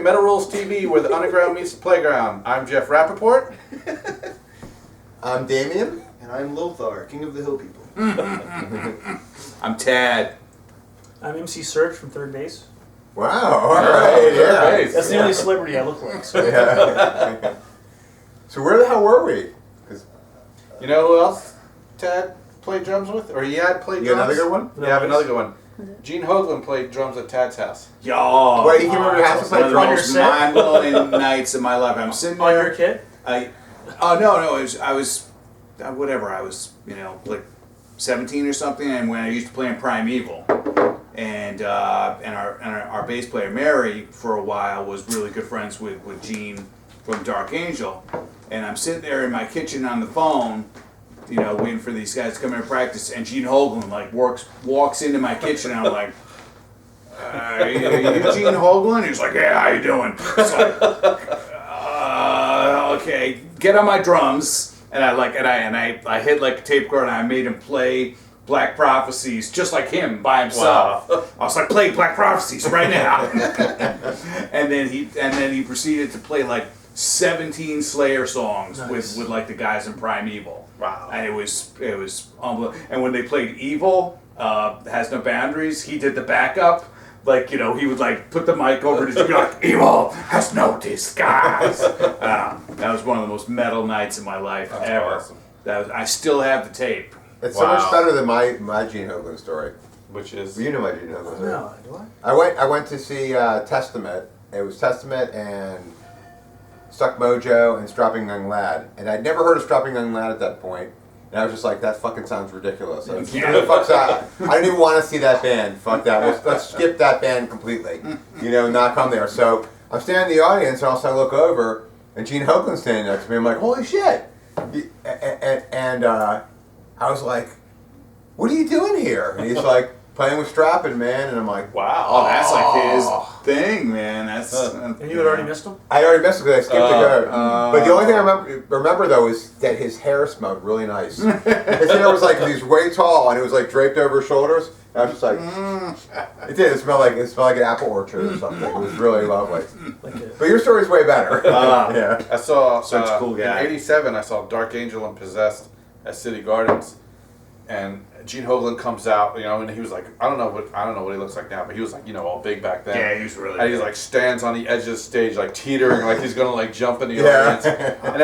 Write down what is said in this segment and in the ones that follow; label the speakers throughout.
Speaker 1: Metal Rules TV, where the underground meets the playground. I'm Jeff Rappaport.
Speaker 2: I'm Damien.
Speaker 3: And I'm Lothar, King of the Hill People.
Speaker 4: I'm Tad.
Speaker 5: I'm MC Surge from Third Base.
Speaker 2: Wow, alright, yeah.
Speaker 5: That's the only celebrity I look like. So.
Speaker 2: Yeah. So where the hell were we?
Speaker 1: You know who else Tad played drums with? Or he had played
Speaker 2: You got
Speaker 1: drums?
Speaker 2: another good one?
Speaker 1: Yeah, I have another good one. Gene Hoglan played drums at Tad's house.
Speaker 4: Yo.
Speaker 2: Wait, you came over to your house to play
Speaker 4: One of the
Speaker 2: drums?
Speaker 4: most mind-blowing nights of my life. I'm sitting
Speaker 5: On
Speaker 4: there.
Speaker 5: your kid?
Speaker 4: I was like 17 or something, and when I used to play in Primeval, and our bass player Mary for a while was really good friends with Gene from Dark Angel, and I'm sitting there in my kitchen on the phone, waiting for these guys to come in and practice, and Gene Hoglan walks into my kitchen, and I'm like, you Gene Hoglan? He's like, yeah, how you doing? It's like, okay, get on my drums. And I hit like a tape recorder, and I made him play Black Prophecies just like him by himself. Wow. I was like, play Black Prophecies right now. and then he proceeded to play like 17 Slayer songs with like the guys in Primeval.
Speaker 1: Wow.
Speaker 4: And it was unbelievable. And when they played Evil, Has No Boundaries, he did the backup. Like, he would like put the mic over to be like, Evil has no disguise. That was one of the most metal nights of my life ever.
Speaker 1: Awesome.
Speaker 4: I still have the tape.
Speaker 2: It's so much better than my Gene Hoglan story.
Speaker 1: Which is...
Speaker 2: You know my Gene Hoglan story.
Speaker 5: No, do I?
Speaker 2: I went to see Testament. It was Testament and Stuck Mojo and Strapping Young Lad. And I'd never heard of Strapping Young Lad at that point. And I was just like, that fucking sounds ridiculous. Who the fuck's that? I don't even want to see that band. Fuck that. Let's skip that band completely. Not come there. So I'm standing in the audience, and also I look over, and Gene Hoglan's standing next to me. I'm like, holy shit. And I was like, what are you doing here? And he's like, playing with Strapping, man. And I'm like,
Speaker 1: Wow.
Speaker 4: Oh, that's like his thing, man. That's
Speaker 5: And you had already missed him?
Speaker 2: I already missed it because I skipped the goat. But the only thing I remember though is that his hair smelled really nice. His hair was like, he was way tall and it was like draped over his shoulders. And I was just like, it did. It smelled like an apple orchard or something. It was really lovely. But your story's way better. Yeah.
Speaker 1: I saw...
Speaker 4: Such a cool guy.
Speaker 1: In '87, I saw Dark Angel and Possessed at City Gardens. And Gene Hoglan comes out, and he was like, I don't know what he looks like now, but he was like, all big back then.
Speaker 4: Yeah, he was really
Speaker 1: And he
Speaker 4: big.
Speaker 1: like stands on the edge of the stage, like teetering, like he's gonna like jump in the audience. And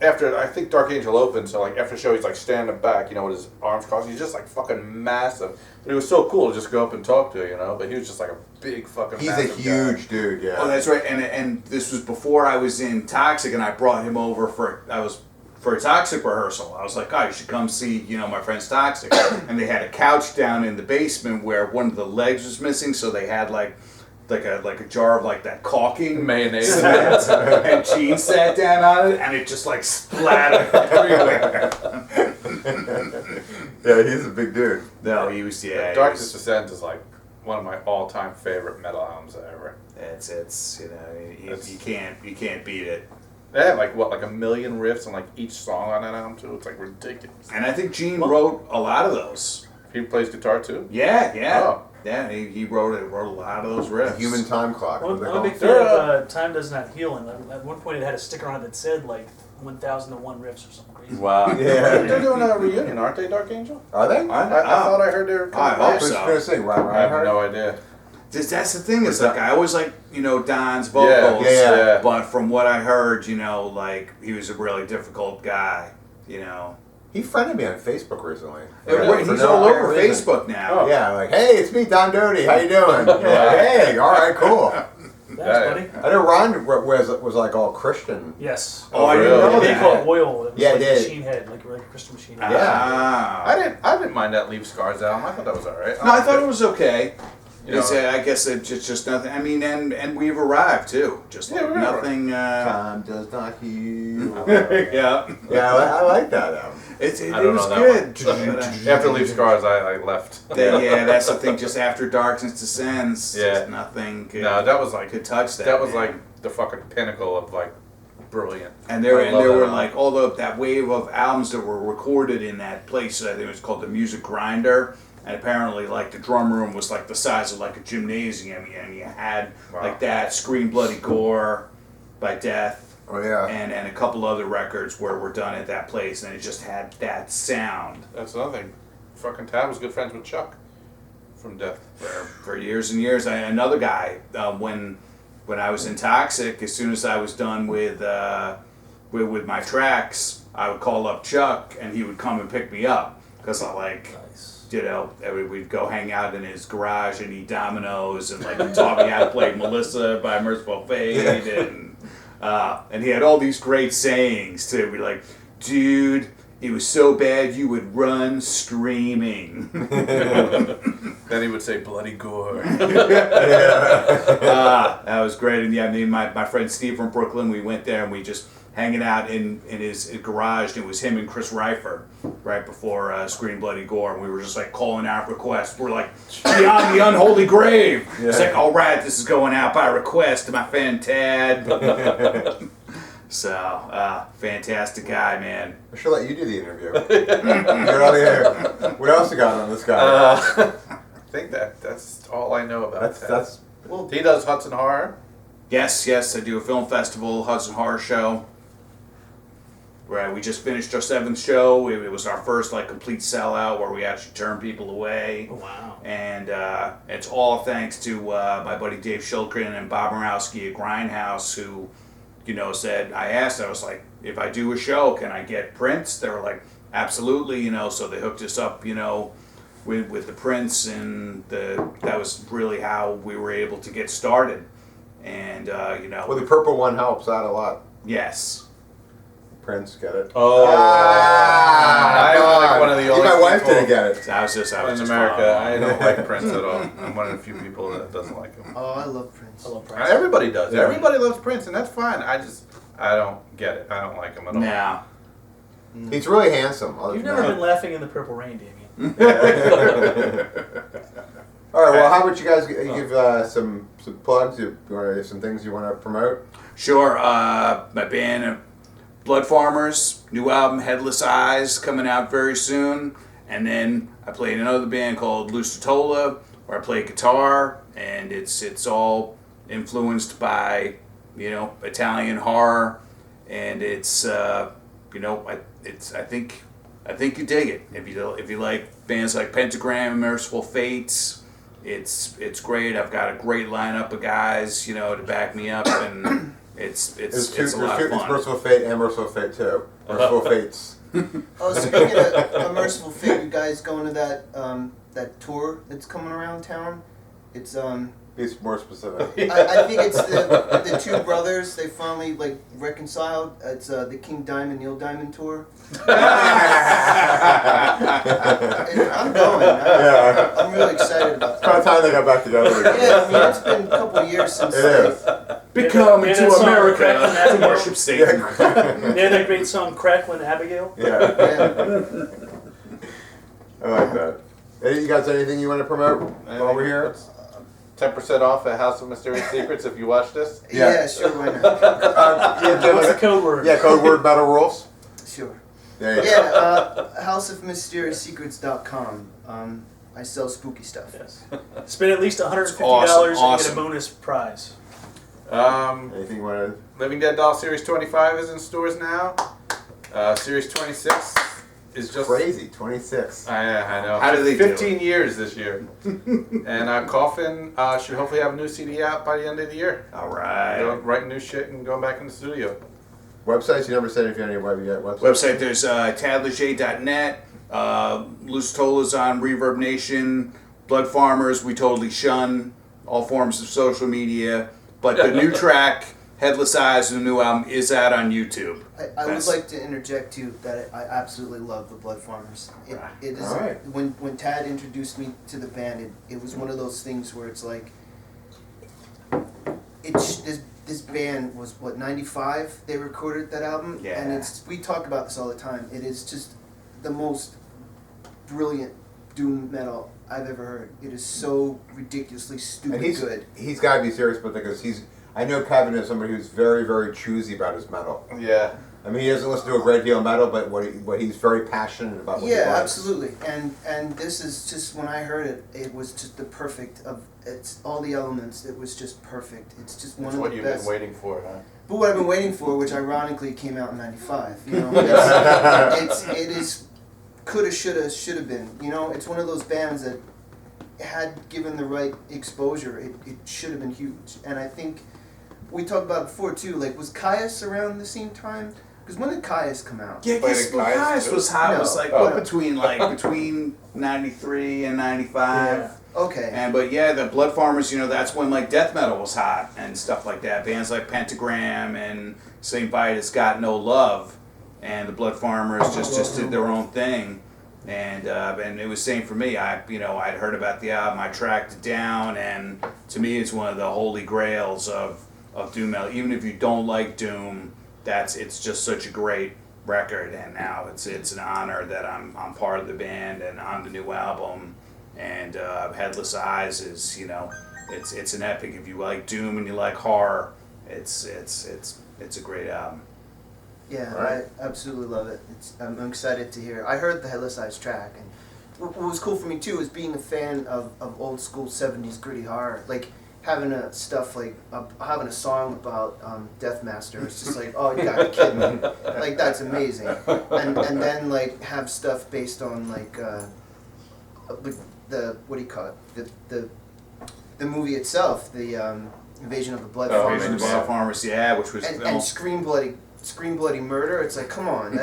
Speaker 1: after I think Dark Angel opened, so like after the show, he's like standing back, with his arms crossed. He's just like fucking massive. But it was so cool to just go up and talk to, But he was just like a big fucking.
Speaker 2: He's a
Speaker 1: massive
Speaker 2: huge
Speaker 1: guy.
Speaker 2: dude, yeah.
Speaker 4: Oh, that's right. And this was before I was in Toxic, and I brought him over for a Toxic rehearsal. I was like, you should come see, my friend's Toxic. And they had a couch down in the basement where one of the legs was missing, so they had like a jar of like that caulking
Speaker 1: Mayonnaise.
Speaker 4: and Gene sat down on it, and it just like splattered everywhere.
Speaker 2: Yeah, he's a big dude.
Speaker 4: No, he was
Speaker 1: Darkest Descent is like one of my all-time favorite metal albums ever.
Speaker 4: You can't beat it.
Speaker 1: They have like a million riffs on like each song on that album too. It's like ridiculous.
Speaker 4: And I think Gene wrote a lot of those.
Speaker 1: He plays guitar too.
Speaker 4: Yeah.
Speaker 1: Oh.
Speaker 4: Yeah, he wrote a lot of those riffs.
Speaker 2: Human time clock.
Speaker 5: I'm
Speaker 2: what
Speaker 5: a
Speaker 2: they
Speaker 5: big
Speaker 2: call it.
Speaker 5: fan of Time Does Not Heal, and at one point it had a sticker on it that said like 1001 riffs or something crazy.
Speaker 1: Wow.
Speaker 2: Yeah.
Speaker 1: They're doing a reunion, aren't they, Dark Angel?
Speaker 2: Are they?
Speaker 1: I thought I heard they were coming
Speaker 4: I
Speaker 1: back.
Speaker 4: hope
Speaker 2: Who's
Speaker 4: so.
Speaker 2: going to sing?
Speaker 1: I have
Speaker 2: Reinhardt?
Speaker 1: no idea.
Speaker 4: That's the thing. Is like I always like Don's vocals,
Speaker 2: Yeah.
Speaker 4: but from what I heard, like he was a really difficult guy.
Speaker 2: He friended me on Facebook recently.
Speaker 4: He's all over Facebook now.
Speaker 1: Oh.
Speaker 2: Yeah, like, hey, it's me, Don Doty. How you doing? Hey, all right, cool.
Speaker 5: That's funny.
Speaker 2: I know Ron was like all Christian.
Speaker 5: Yes.
Speaker 4: Oh, I didn't
Speaker 1: really?
Speaker 4: know
Speaker 5: They
Speaker 4: that.
Speaker 5: call it oil. It was
Speaker 2: Yeah,
Speaker 5: like
Speaker 2: it did.
Speaker 5: Machine Head, like a Crystal Machine Head.
Speaker 2: Yeah.
Speaker 1: I didn't mind that Leave Scars album. I thought that was alright.
Speaker 4: No, I thought it was okay.
Speaker 1: You
Speaker 4: It's,
Speaker 1: know.
Speaker 4: I guess it's just nothing. I mean, and we've arrived too. Just
Speaker 1: Yeah,
Speaker 4: like
Speaker 1: we've
Speaker 4: nothing.
Speaker 2: Time does not heal.
Speaker 4: Yeah.
Speaker 2: Yeah, I like that album.
Speaker 4: It
Speaker 1: I don't
Speaker 4: was
Speaker 1: know
Speaker 4: good.
Speaker 1: that one. After Leave Scars, I left.
Speaker 4: Yeah, that's the thing. Just after Darkness Descends,
Speaker 1: Yeah.
Speaker 4: just nothing could,
Speaker 1: No, that was like
Speaker 4: could touch that.
Speaker 1: that was
Speaker 4: man.
Speaker 1: like the fucking pinnacle of like brilliant.
Speaker 4: And there
Speaker 1: I love that
Speaker 4: were
Speaker 1: album.
Speaker 4: like all that wave of albums that were recorded in that place. I think it was called the Music Grinder. and apparently like the drum room was like the size of like a gymnasium, and you had like that Scream Bloody Gore by Death.
Speaker 2: Oh yeah.
Speaker 4: And a couple other records were done at that place, and it just had that sound.
Speaker 1: That's another thing. Fucking Tad was good friends with Chuck from Death.
Speaker 4: For years and years. Another guy, when I was in Toxic, as soon as I was done with my tracks, I would call up Chuck, and he would come and pick me up, because I we'd go hang out in his garage and eat dominoes, and like he taught me how to play Melissa by Merciful Fate, and he had all these great sayings too. Be like, dude, it was so bad you would run screaming.
Speaker 1: Then he would say bloody gore.
Speaker 4: That was great. And yeah, me and my friend Steve from Brooklyn, we went there and we just hanging out in his garage. And it was him and Chris Reifer right before Scream Bloody Gore. And we were just like calling out requests. We're like, beyond the unholy grave. Yeah. It's like, all right, this is going out by request to my fan Tad. So, fantastic guy, man.
Speaker 2: I should let you do the interview. Get out of here. What else you got on this guy?
Speaker 1: I think that's all I know about
Speaker 2: that's
Speaker 1: well, he does Hudson Horror.
Speaker 4: Yes, I do a film festival, Hudson Horror Show. Where we just finished our 7th show. It was our first like complete sellout where we actually turned people away.
Speaker 5: Oh, wow.
Speaker 4: And it's all thanks to my buddy Dave Shilkrin and Bob Morowski at Grindhouse, who, said, I was like, if I do a show, can I get prints? They were like, absolutely, so they hooked us up, with the prints, and that was really how we were able to get started. And,
Speaker 2: Well, the purple one helps out a lot.
Speaker 4: Yes.
Speaker 2: Prince, get it?
Speaker 1: Oh. I'm like one of the only
Speaker 2: my wife
Speaker 1: people
Speaker 2: didn't get it.
Speaker 4: I was just
Speaker 1: in America. I don't like Prince at all. I'm one of the few people that doesn't like him.
Speaker 3: Oh, I love Prince.
Speaker 5: I love Prince.
Speaker 1: Everybody does.
Speaker 2: Yeah.
Speaker 1: Everybody loves Prince, and that's fine. I don't get it. I don't like him at all.
Speaker 4: Nah.
Speaker 2: He's really handsome.
Speaker 5: You've never been laughing in the Purple Rain, Damien.
Speaker 2: All right. Well, how about you guys give some plugs? You want some things you want to promote?
Speaker 4: Sure. My band, Blood Farmers, new album Headless Eyes, coming out very soon. And then I play in another band called Lusitola, where I play guitar, and it's all influenced by Italian horror, and it's I think you dig it if you like bands like Pentagram and Merciful Fates. It's great. I've got a great lineup of guys to back me up, and it's a lot of fun.
Speaker 2: It's Merciful Fate and Merciful Fate 2. Merciful Fates.
Speaker 3: Oh, speaking of Merciful Fate, you guys going to that tour that's coming around town? It's
Speaker 2: Be more specific.
Speaker 3: I think it's the two brothers. They finally reconciled. It's the King Diamond Neil Diamond tour. I'm going. I'm really excited about
Speaker 2: It's about time they got back together again.
Speaker 3: Yeah, it's been a couple of years since
Speaker 2: It is.
Speaker 4: Be coming to
Speaker 5: song,
Speaker 4: America
Speaker 5: Crackling
Speaker 4: to worship Satan.
Speaker 5: They had that great song, Cracklin' Abigail.
Speaker 2: Yeah.
Speaker 3: Yeah.
Speaker 2: I like that. Hey, you guys, anything you want to promote while we're here?
Speaker 1: 10% off at House of Mysterious Secrets if you watch this.
Speaker 3: Yeah, sure, why not?
Speaker 5: What's the code word?
Speaker 2: Yeah, code word Metal Rules.
Speaker 3: Sure.
Speaker 2: There you go.
Speaker 3: Yeah, houseofmysterioussecrets.com. I sell spooky stuff.
Speaker 5: Yes. Spend at least $150
Speaker 4: Awesome,
Speaker 5: and
Speaker 4: awesome.
Speaker 5: get a bonus prize.
Speaker 2: Anything you want to...
Speaker 1: Living Dead Doll Series 25 is in stores now. Series 26 is just
Speaker 2: Crazy, 26.
Speaker 1: I know.
Speaker 4: How do they do
Speaker 1: 15 years this year. And Coffin should hopefully have a new CD out by the end of the year.
Speaker 4: All right.
Speaker 1: Writing new shit and going back in the studio.
Speaker 2: Websites? You never said if you had any websites.
Speaker 4: Website, there's tadleger.net. Lusitola's on Reverb Nation. Blood Farmers, We Totally Shun. All forms of social media. But the new track, Headless Eyes, the new album, is out on YouTube.
Speaker 3: I would like to interject too that I absolutely love the Blood Farmers. It is
Speaker 2: All right.
Speaker 3: when Tad introduced me to the band, it was one of those things where it's like this band was 95 they recorded that album,
Speaker 4: Yeah.
Speaker 3: and we talk about this all the time. It is just the most brilliant doom metal I've ever heard. It is so ridiculously stupid
Speaker 2: And
Speaker 3: good.
Speaker 2: he's got to be serious, but because I know Kevin is somebody who's very, very choosy about his metal.
Speaker 1: Yeah.
Speaker 2: I mean, he doesn't listen to a great deal of metal, but what he's very passionate about what he
Speaker 3: Yeah,
Speaker 2: likes.
Speaker 3: absolutely. And this is just, when I heard it, it was just the perfect of, it's all the elements. It was just perfect. It's just one
Speaker 1: That's
Speaker 3: of
Speaker 1: what
Speaker 3: the
Speaker 1: you've
Speaker 3: best.
Speaker 1: been waiting for, huh?
Speaker 3: But what I've been waiting for, which ironically came out in '95, you know, it is coulda, shoulda been. You know, it's one of those bands that had given the right exposure, it should have been huge. And I think we talked about it before too. Like, was Caius around the same time? Because when did Caius come out?
Speaker 4: Yeah,
Speaker 1: Played
Speaker 4: guess
Speaker 1: in Caius
Speaker 4: Caius
Speaker 1: too?
Speaker 4: was hot.
Speaker 3: No.
Speaker 4: It was like
Speaker 3: Oh.
Speaker 4: between '93 and '95.
Speaker 5: Yeah.
Speaker 3: Okay.
Speaker 4: And but yeah, the Blood Farmers, you know, that's when like death metal was hot and stuff like that. Bands like Pentagram and Saint Vitus Got No Love, and the Blood Farmers just did their own thing. And it was same for me. I'd heard about the album, I tracked it down, and to me, it's one of the holy grails of doom metal. Even if you don't like doom, it's just such a great record. And now it's an honor that I'm part of the band and on the new album. And Headless Eyes is, you know, it's an epic. If you like doom and you like horror, it's a great album.
Speaker 3: Yeah,
Speaker 2: Right.
Speaker 3: I absolutely love it. I'm excited to hear. I heard the Headless Eyes track, and what was cool for me too is being a fan of old school '70s gritty horror. Like having having a song about Deathmaster. It's just like, oh, you gotta be kidding me! Like, that's amazing. And then like have stuff based on like the what do you call it? The movie itself, the Invasion of the Blood Farmers.
Speaker 4: Invasion of the Blood Farmers, yeah, which was
Speaker 3: And Scream Bloody Murder. It's like, come on,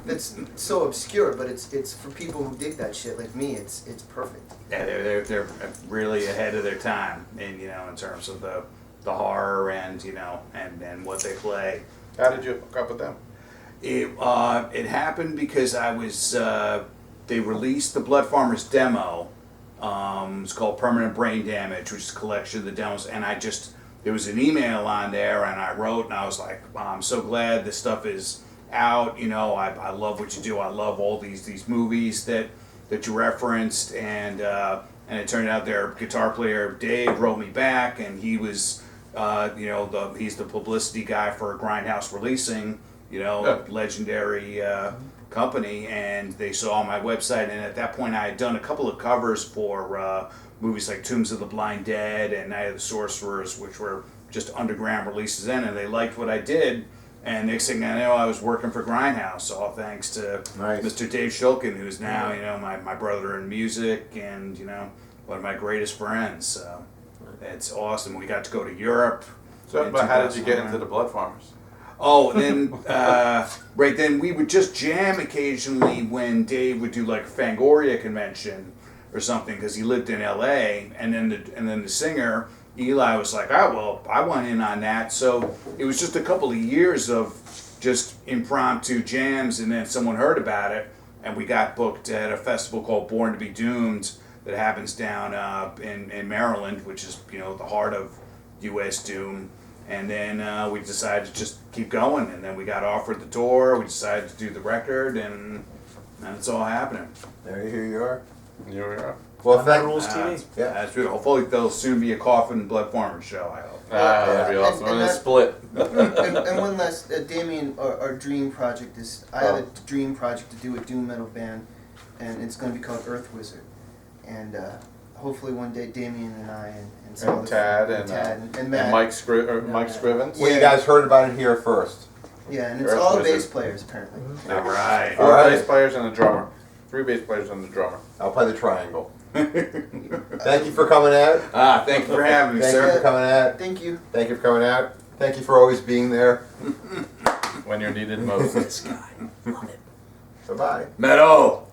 Speaker 3: that's so obscure, but it's for people who dig that shit like me. It's perfect.
Speaker 4: yeah, they're really ahead of their time, in in terms of the horror and and what they play.
Speaker 1: How did you hook up with them?
Speaker 4: It happened because I was they released the Blood Farmers demo. It's called Permanent Brain Damage, which is a collection of the demos, and there was an email on there, and I wrote, and I was like, I'm so glad this stuff is out. I love what you do. I love all these movies that you referenced, and it turned out their guitar player Dave wrote me back, and he was, he's the publicity guy for Grindhouse Releasing, legendary company, and they saw my website, and at that point I had done a couple of covers for movies like Tombs of the Blind Dead and Night of the Sorcerers, which were just underground releases then, and they liked what I did. And next thing I know, I was working for Grindhouse, all thanks to Mr. Dave Shulkin, who's now, my brother in music and, one of my greatest friends. So it's awesome. We got to go to Europe.
Speaker 1: So, but how did you get into the Blood Farmers?
Speaker 4: Oh, then, right then, we would just jam occasionally when Dave would do like a Fangoria convention or something, because he lived in L.A., and then the singer Eli was like, well, I want in on that. So it was just a couple of years of just impromptu jams, and then someone heard about it, and we got booked at a festival called Born to Be Doomed that happens down in Maryland, which is the heart of U.S. Doom. And then we decided to just keep going, and then we got offered the tour. We decided to do the record, and it's all happening.
Speaker 2: Here you are.
Speaker 1: Here we are.
Speaker 2: Well,
Speaker 5: That Rules TV.
Speaker 2: Yeah.
Speaker 4: That's true. Hopefully there'll soon be a Coffin Blood Farmers show, I hope.
Speaker 1: That'd be awesome.
Speaker 3: And
Speaker 1: And a
Speaker 3: that-
Speaker 1: split.
Speaker 3: and one last, Damien, our dream project is, I have a dream project to do a doom metal band, and it's going to be called Earth Wizard. And hopefully one day Damien and I and some
Speaker 1: And
Speaker 3: other
Speaker 1: Tad
Speaker 3: friends-
Speaker 1: and
Speaker 3: and Matt.
Speaker 1: And Mike Scrivens.
Speaker 2: Well, you guys heard about it here first.
Speaker 3: Yeah, and it's
Speaker 1: Earth
Speaker 3: all
Speaker 1: Wizard.
Speaker 3: bass players apparently.
Speaker 4: All right.
Speaker 1: Four
Speaker 2: Alright.
Speaker 1: bass players and a drummer. 3 bass players and a drummer.
Speaker 2: I'll play the triangle. Thank you for coming out.
Speaker 4: Thank you for having me,
Speaker 2: Thank you
Speaker 4: sir.
Speaker 2: for coming out.
Speaker 3: Thank you.
Speaker 2: Thank you for coming out. Thank you for always being there.
Speaker 1: When you're needed most.
Speaker 5: This guy. Love it.
Speaker 2: Bye-bye.
Speaker 4: Meadow.